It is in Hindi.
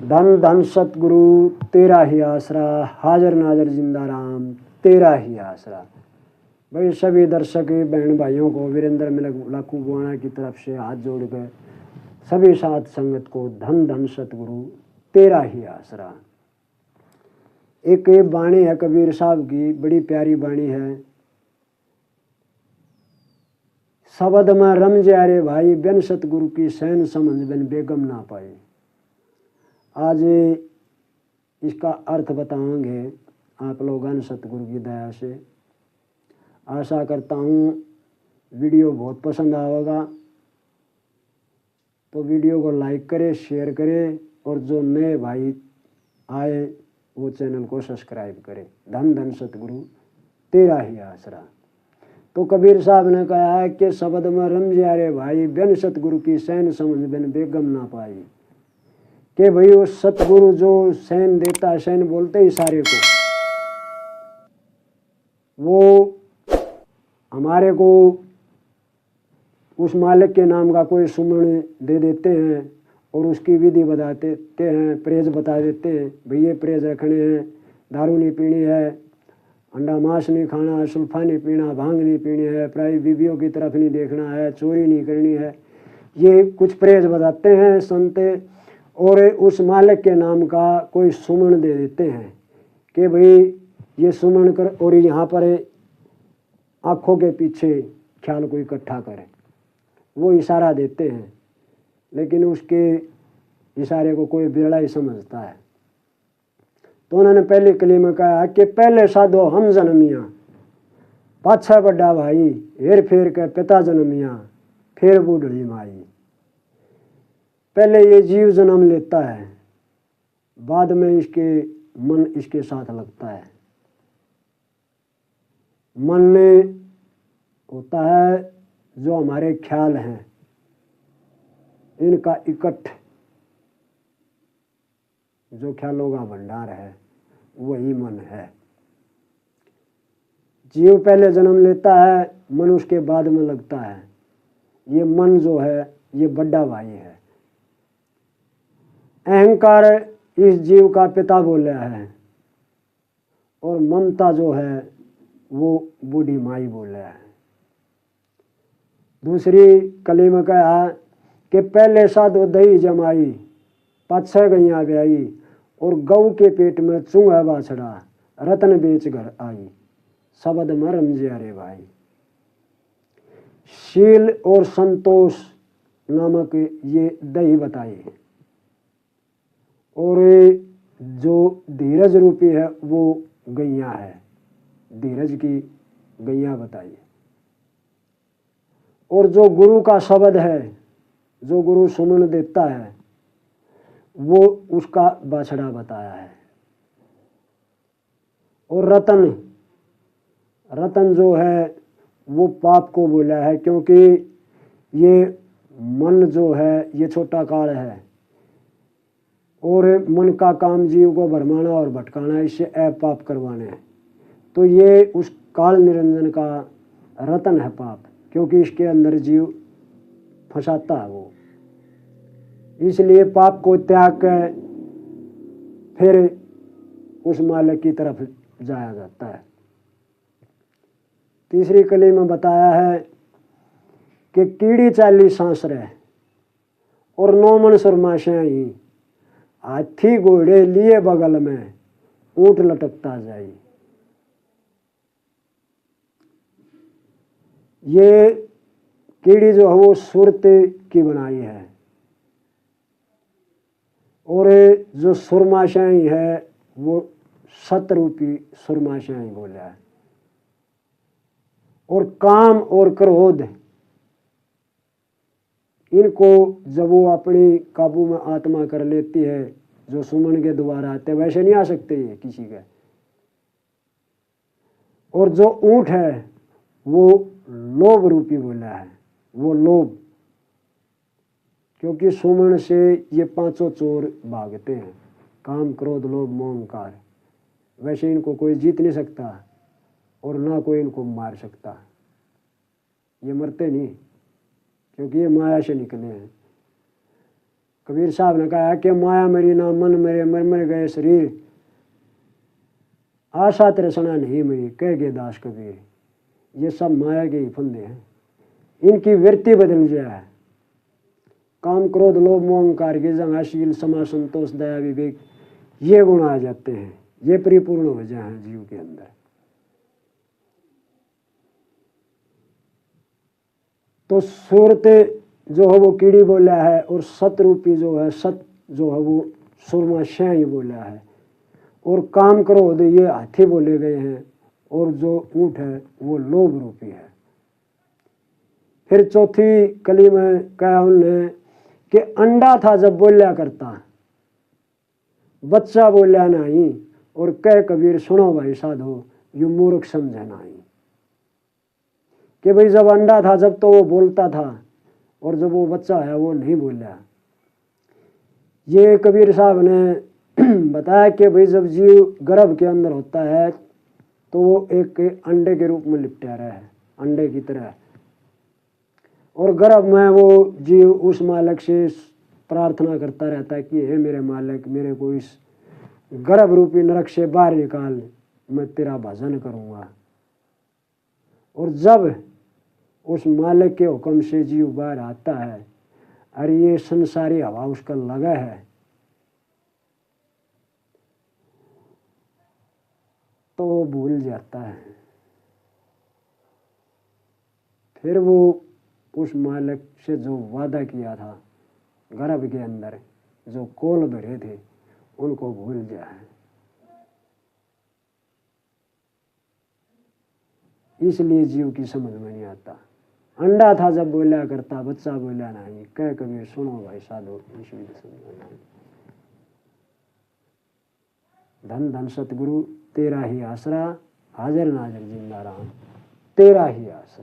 धन धन सतगुरु तेरा ही आसरा, हाजर नाजर जिंदा राम तेरा ही आसरा। भाई सभी दर्शक बहन भाइयों को वीरेंद्र मिलक लाखू बुआना की तरफ से हाथ जोड़कर सभी साथ संगत को धन धन सतगुरु तेरा ही आसरा। एक ये बाणी है कबीर साहब की, बड़ी प्यारी बाणी है। शब्द में रम जारे भाई, बिन सतगुरु की सैन समझ बिन बेगम ना पाई। आज इसका अर्थ बताएंगे आप लोगों सतगुरु की दया से। आशा करता हूँ वीडियो बहुत पसंद आएगा, तो वीडियो को लाइक करें, शेयर करें, और जो नए भाई आए वो चैनल को सब्सक्राइब करें। धन धन सतगुरु तेरा ही आसरा। तो कबीर साहब ने कहा है कि शब्द में रम जारे भाई, बिन सतगुरु की सैन समझ बिन बेगम ना पाई। कि भाई वो सतगुरु जो सैन देता है, सैन बोलते ही सारे को, वो हमारे को उस मालिक के नाम का कोई सुमन दे देते हैं और उसकी विधि बता देते हैं, प्रेज बता देते हैं। भाई ये प्रेज रखने हैं, दारू नहीं पीनी है, अंडा मांस नहीं खाना, सुल्फा नहीं पीना, भांग नहीं पीनी है, प्राय बीवियों की तरफ नहीं देखना है, चोरी नहीं करनी है। ये कुछ प्रेज बताते हैं संत, और उस मालिक के नाम का कोई सुमन दे देते हैं कि भाई ये सुमन कर, और यहाँ पर आँखों के पीछे ख्याल को इकट्ठा करें। वो इशारा देते हैं, लेकिन उसके इशारे को कोई बिरला ही समझता है। तो उन्होंने पहले कली में कहा कि पहले साधो हम जन्मिया, पाछा बड़ा भाई, हेर फेर के पिता जन्मिया, फिर बूढ़ी माई। पहले ये जीव जन्म लेता है, बाद में इसके मन इसके साथ लगता है। मन में होता है जो हमारे ख्याल हैं, इनका इकट्ठ जो ख्यालों का भंडार है वही मन है। जीव पहले जन्म लेता है, मन उसके बाद में लगता है। ये मन जो है ये बड़ा भाई है। अहंकार इस जीव का पिता बोला है, और ममता जो है वो बूढ़ी माई बोला है। दूसरी कली में कहा कि पहले साधो दही जमाई, पाछे गैया ब्याई, और गऊ के पेट में चूंगा बाछड़ा, रतन बेच घर आई, शब्द में रम जारे भाई। शील और संतोष नामक ये दही बताई, और जो धीरज रूपी है वो गैया है, धीरज की गैया बताई। और जो गुरु का शब्द है, जो गुरु सुमन देता है, वो उसका बाछड़ा बताया है। और रतन, रतन जो है वो पाप को बोला है, क्योंकि ये मन जो है ये छोटा काल है, और मन का काम जीव को भरमाना और भटकाना, इससे पाप करवाने हैं। तो ये उस काल निरंजन का रतन है पाप, क्योंकि इसके अंदर जीव फंसाता है वो। इसलिए पाप को त्याग कर फिर उस मालिक की तरफ जाया जाता है। तीसरी कली में बताया है कि कीड़ी चाली सांस रहे, और 9 मन सुरमाशा ही, हाथी घोड़े लिए बगल में, ऊंट लटकता जाए। ये कीड़ी जो है वो सुरत की बनाई है, और जो सुरमाशाई है वो सतरूपी सुरमाशाई बोला है। और काम और क्रोध, इनको जब वो अपनी काबू में आत्मा कर लेती है, जो सुमन के द्वारा आते, वैसे नहीं आ सकते ये किसी के। और जो ऊंट है वो लोभ रूपी बोला है, वो लोभ, क्योंकि सुमन से ये 5 चोर भागते हैं, काम क्रोध लोभ मोह अहंकार। वैसे इनको कोई जीत नहीं सकता, और ना कोई इनको मार सकता। ये मरते नहीं, क्योंकि ये माया से निकले हैं। कबीर साहब ने कहा कि माया मरी ना मन मरे, मर मर गए शरीर, आशा तृष्णा नहीं मरी, कह गए दास कबीर। ये सब माया के ही फंदे हैं, इनकी वृत्ति बदल जाए। काम क्रोध लोभ मोह अहंकार की जगह शील क्षमा संतोष दया विवेक ये गुण आ जाते हैं, ये परिपूर्ण हो जाए जीव के अंदर। तो सूरत जो है वो कीड़ी बोला है, और सतरूपी जो है सत जो है वो सुरमा श्याही बोला है, और काम क्रोध ये हाथी बोले गए हैं, और जो ऊँट है वो लोभ रूपी है। फिर चौथी कली में कहा उन्होंने कि अंडा था जब बोलिया करता, बच्चा बोलिया नहीं, और कह कबीर सुनो भाई साधो, यू मूर्ख समझे नहीं। कि भाई जब अंडा था जब तो वो बोलता था, और जब वो बच्चा है वो नहीं बोलिया। ये कबीर साहब ने बताया कि भाई जब जीव गर्भ के अंदर होता है तो वो एक अंडे के रूप में लिपटा रहा है, अंडे की तरह, और गर्भ में वो जीव उस मालिक से प्रार्थना करता रहता है कि हे मेरे मालिक, मेरे को इस गर्भ रूपी नरक से बाहर निकाल, मैं तेरा भजन करूँगा। और जब उस मालिक के हुक्म से जीव बाहर आता है, और ये संसारी हवा उसका लगा है, तो वो भूल जाता है। फिर वो उस मालिक से जो वादा किया था गर्भ के अंदर, जो कोल भरे थे, उनको भूल जाए। इसलिए जीव की समझ में नहीं आता। अंडा था जब बोला करता, बच्चा बोला नहीं, कह कबीर सुनो भाई साधो, इसलिए समझ नहीं। धन धन सतगुरु तेरा ही आसरा, हाजिर नाजिर जिंदा राम तेरा ही आसरा।